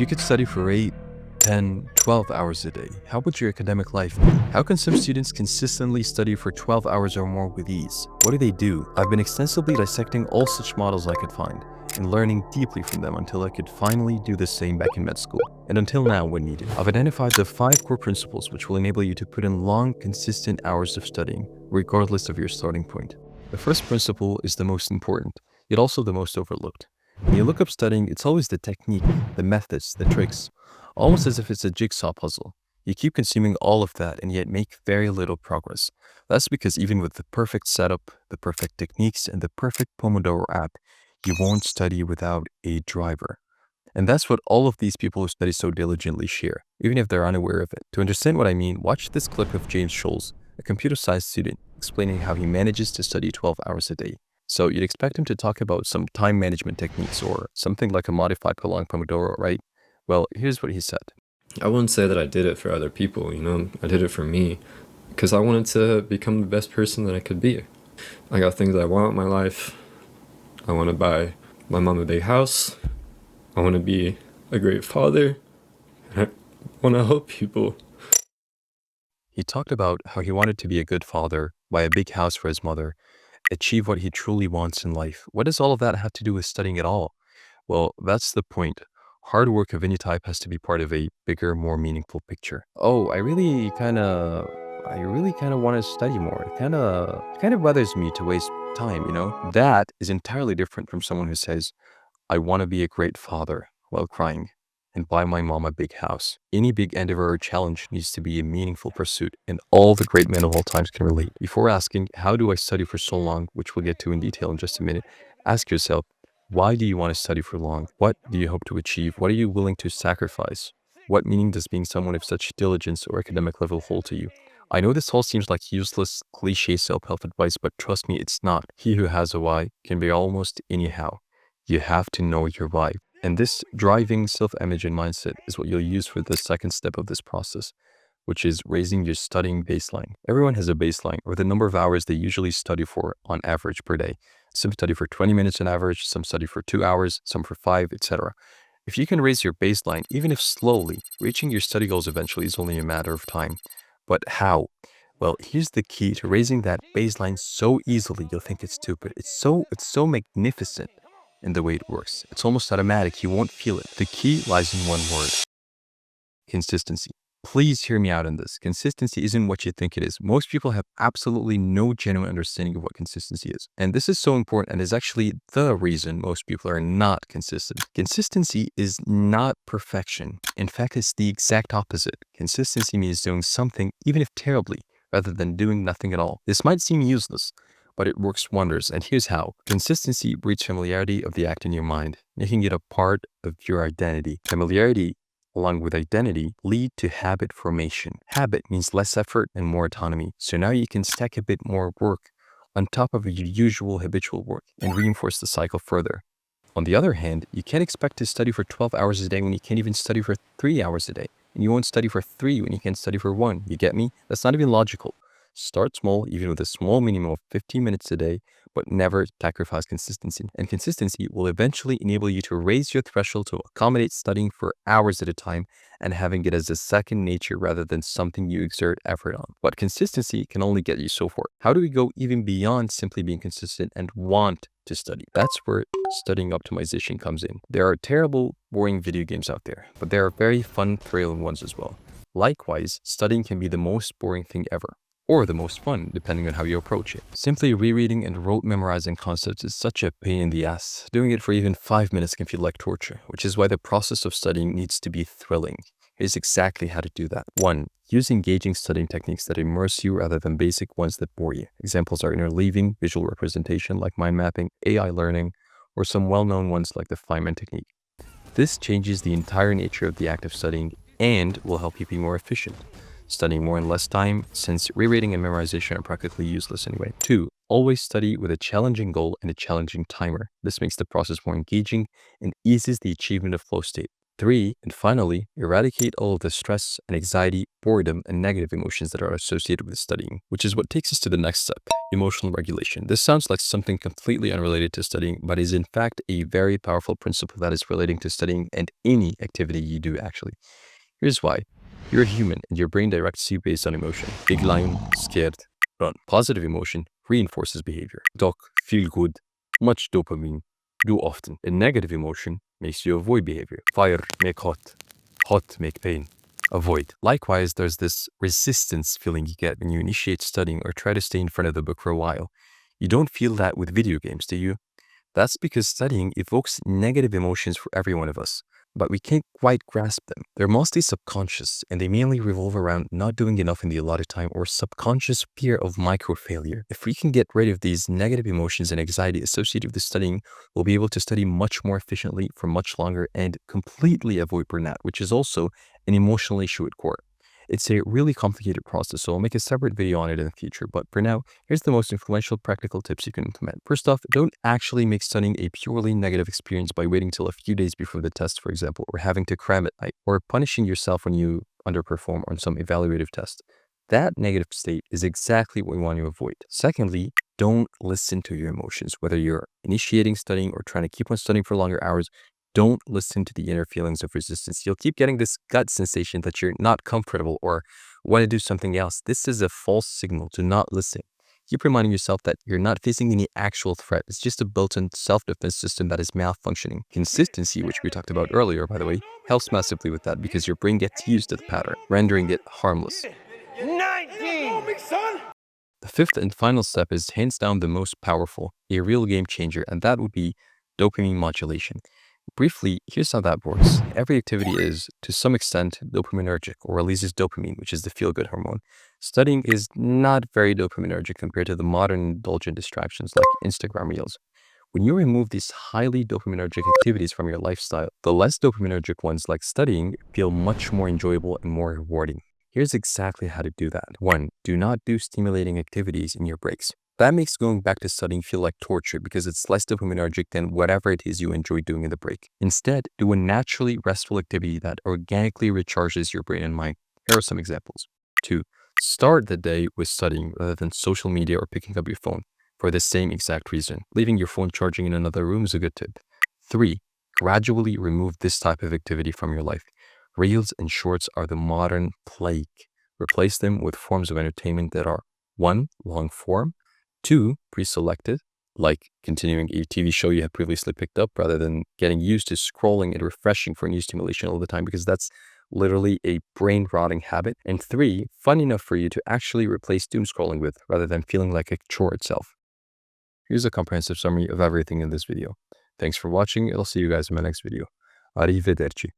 you could study for 8, 10, 12 hours a day, how would your academic life be? How can some students consistently study for 12 hours or more with ease? What do they do? I've been extensively dissecting all such models I could find and learning deeply from them until I could finally do the same back in med school. And until now, when needed, I've identified the 5 core principles which will enable you to put in long, consistent hours of studying, regardless of your starting point. The first principle is the most important, yet also the most overlooked. When you look up studying, it's always the technique, the methods, the tricks, almost as if it's a jigsaw puzzle. You keep consuming all of that and yet make very little progress. That's because even with the perfect setup, the perfect techniques, and the perfect Pomodoro app, you won't study without a driver. And that's what all of these people who study so diligently share, even if they're unaware of it. To understand what I mean, watch this clip of James Scholes, a computer science student, explaining how he manages to study 12 hours a day. So you'd expect him to talk about some time management techniques or something like a modified prolonged Pomodoro, right? Well, here's what he said. I wouldn't say that I did it for other people, I did it for me because I wanted to become the best person that I could be. I got things I want in my life. I want to buy my mom a big house. I want to be a great father. I want to help people. He talked about how he wanted to be a good father, buy a big house for his mother, achieve what he truly wants in life. What does all of that have to do with studying at all? Well, that's the point. Hard work of any type has to be part of a bigger, more meaningful picture. Oh, I really kind of want to study more. It kind of bothers me to waste time, you know? That is entirely different from someone who says, I want to be a great father while crying and buy my mom a big house. Any big endeavor or challenge needs to be a meaningful pursuit, and all the great men of all times can relate. Before asking, how do I study for so long, which we'll get to in detail in just a minute, ask yourself, why do you want to study for long? What do you hope to achieve? What are you willing to sacrifice? What meaning does being someone of such diligence or academic level hold to you? I know this all seems like useless, cliche self-help advice, but trust me, it's not. He who has a why can be almost anyhow. You have to know your why. And this driving self-image and mindset is what you'll use for the second step of this process, which is raising your studying baseline. Everyone has a baseline, or the number of hours they usually study for on average per day. Some study for 20 minutes on average, some study for 2 hours, some for 5, etc. If you can raise your baseline, even if slowly, reaching your study goals eventually is only a matter of time. But how? Well, here's the key to raising that baseline so easily you'll think it's stupid. It's so magnificent in the way it works. It's almost automatic. You won't feel it. The key lies in one word: consistency. Please hear me out on this. Consistency isn't what you think it is. Most people have absolutely no genuine understanding of what consistency is. And this is so important and is actually the reason most people are not consistent. Consistency is not perfection. In fact, it's the exact opposite. Consistency means doing something, even if terribly, rather than doing nothing at all. This might seem useless, but it works wonders. And here's how. Consistency breeds familiarity of the act in your mind, making it a part of your identity. Familiarity along with identity lead to habit formation. Habit means less effort and more autonomy. So now you can stack a bit more work on top of your usual habitual work and reinforce the cycle further. On the other hand, you can't expect to study for 12 hours a day when you can't even study for 3 hours a day. And you won't study for 3 when you can't study for 1. You get me? That's not even logical. Start small, even with a small minimum of 15 minutes a day, but never sacrifice consistency. And consistency will eventually enable you to raise your threshold to accommodate studying for hours at a time and having it as a second nature rather than something you exert effort on. But consistency can only get you so far. How do we go even beyond simply being consistent and want to study? That's where studying optimization comes in. There are terrible, boring video games out there, but there are very fun, thrilling ones as well. Likewise, studying can be the most boring thing ever, or the most fun, depending on how you approach it. Simply rereading and rote memorizing concepts is such a pain in the ass. Doing it for even 5 minutes can feel like torture, which is why the process of studying needs to be thrilling. Here's exactly how to do that. 1. Use engaging studying techniques that immerse you rather than basic ones that bore you. Examples are interleaving, visual representation like mind mapping, AI learning, or some well-known ones like the Feynman technique. This changes the entire nature of the act of studying and will help you be more efficient. Studying more in less time, since rereading and memorization are practically useless anyway. 2. Always study with a challenging goal and a challenging timer. This makes the process more engaging and eases the achievement of flow state. 3, and finally, eradicate all of the stress and anxiety, boredom, and negative emotions that are associated with studying, which is what takes us to the next step, emotional regulation. This sounds like something completely unrelated to studying, but is in fact a very powerful principle that is relating to studying and any activity you do actually. Here's why. You're a human and your brain directs you based on emotion. Big lion, scared, run. Positive emotion reinforces behavior. Dog, feel good, much dopamine, do often. A negative emotion makes you avoid behavior. Fire, make hot. Hot, make pain. Avoid. Likewise, there's this resistance feeling you get when you initiate studying or try to stay in front of the book for a while. You don't feel that with video games, do you? That's because studying evokes negative emotions for every one of us, but we can't quite grasp them. They're mostly subconscious, and they mainly revolve around not doing enough in the allotted time or subconscious fear of micro failure. If we can get rid of these negative emotions and anxiety associated with studying, we'll be able to study much more efficiently for much longer and completely avoid burnout, which is also an emotional issue at core. It's a really complicated process, so I'll make a separate video on it in the future. But for now, here's the most influential practical tips you can implement. First off, don't actually make studying a purely negative experience by waiting till a few days before the test, for example, or having to cram at night, or punishing yourself when you underperform on some evaluative test. That negative state is exactly what we want to avoid. Secondly, don't listen to your emotions. Whether you're initiating studying or trying to keep on studying for longer hours, don't listen to the inner feelings of resistance. You'll keep getting this gut sensation that you're not comfortable or want to do something else. This is a false signal. Do not listen. Keep reminding yourself that you're not facing any actual threat. It's just a built-in self-defense system that is malfunctioning. Consistency, which we talked about earlier, by the way, helps massively with that because your brain gets used to the pattern, rendering it harmless. 19! The fifth and final step is hands down the most powerful, a real game changer, and that would be dopamine modulation. Briefly, here's how that works. Every activity is, to some extent, dopaminergic or releases dopamine, which is the feel-good hormone. Studying is not very dopaminergic compared to the modern indulgent distractions like Instagram Reels. When you remove these highly dopaminergic activities from your lifestyle, the less dopaminergic ones like studying feel much more enjoyable and more rewarding. Here's exactly how to do that. 1. Do not do stimulating activities in your breaks. That makes going back to studying feel like torture because it's less dopaminergic than whatever it is you enjoy doing in the break. Instead, do a naturally restful activity that organically recharges your brain and mind. Here are some examples. 2. Start the day with studying rather than social media or picking up your phone for the same exact reason. Leaving your phone charging in another room is a good tip. 3. Gradually remove this type of activity from your life. Reels and shorts are the modern plague. Replace them with forms of entertainment that are 1. Long form, 2. Pre-selected, like continuing a TV show you have previously picked up rather than getting used to scrolling and refreshing for new stimulation all the time because that's literally a brain-rotting habit. And 3. Fun enough for you to actually replace doom scrolling with rather than feeling like a chore itself. Here's a comprehensive summary of everything in this video. Thanks for watching. I'll see you guys in my next video. Arrivederci.